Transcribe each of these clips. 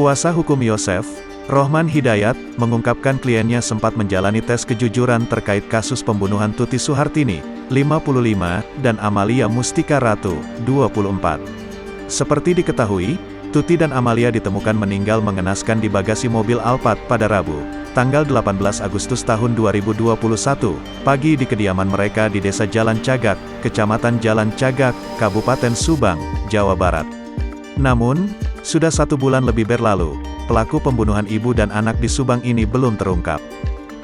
Kuasa hukum Yosef, Rohman Hidayat, mengungkapkan kliennya sempat menjalani tes kejujuran terkait kasus pembunuhan Tuti Suhartini, 55, dan Amalia Mustika Ratu, 24. Seperti diketahui, Tuti dan Amalia ditemukan meninggal mengenaskan di bagasi mobil Alphard pada Rabu, tanggal 18 Agustus tahun 2021, pagi di kediaman mereka di Desa Jalan Cagak, Kecamatan Jalan Cagak, Kabupaten Subang, Jawa Barat. Namun, sudah 1 bulan lebih berlalu, pelaku pembunuhan ibu dan anak di Subang ini belum terungkap.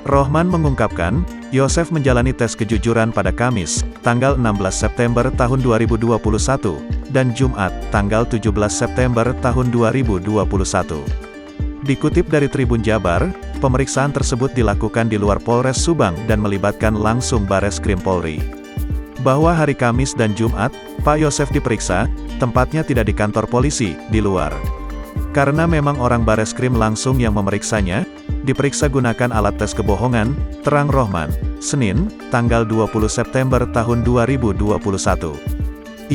Rohman mengungkapkan, Yosef menjalani tes kejujuran pada Kamis, tanggal 16 September tahun 2021, dan Jumat, tanggal 17 September tahun 2021. Dikutip dari Tribun Jabar, pemeriksaan tersebut dilakukan di luar Polres Subang dan melibatkan langsung Bareskrim Polri. Bahwa hari Kamis dan Jumat, Pak Yosef diperiksa, tempatnya tidak di kantor polisi, di luar. Karena memang orang Bareskrim langsung yang memeriksanya, diperiksa gunakan alat tes kebohongan, terang Rohman, Senin, tanggal 20 September tahun 2021.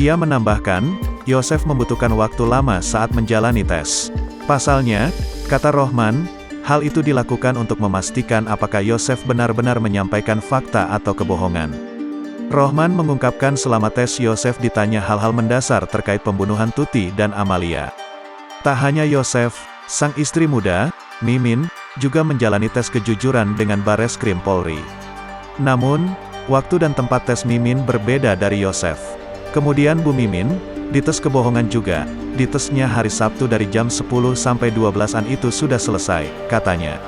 Ia menambahkan, Yosef membutuhkan waktu lama saat menjalani tes. Pasalnya, kata Rohman, hal itu dilakukan untuk memastikan apakah Yosef benar-benar menyampaikan fakta atau kebohongan. Rohman mengungkapkan selama tes Yosef ditanya hal-hal mendasar terkait pembunuhan Tuti dan Amalia. Tak hanya Yosef, sang istri muda, Mimin, juga menjalani tes kejujuran dengan Bareskrim Polri. Namun, waktu dan tempat tes Mimin berbeda dari Yosef. Kemudian Bu Mimin, dites kebohongan juga, ditesnya hari Sabtu dari jam 10 sampai 12-an itu sudah selesai, katanya.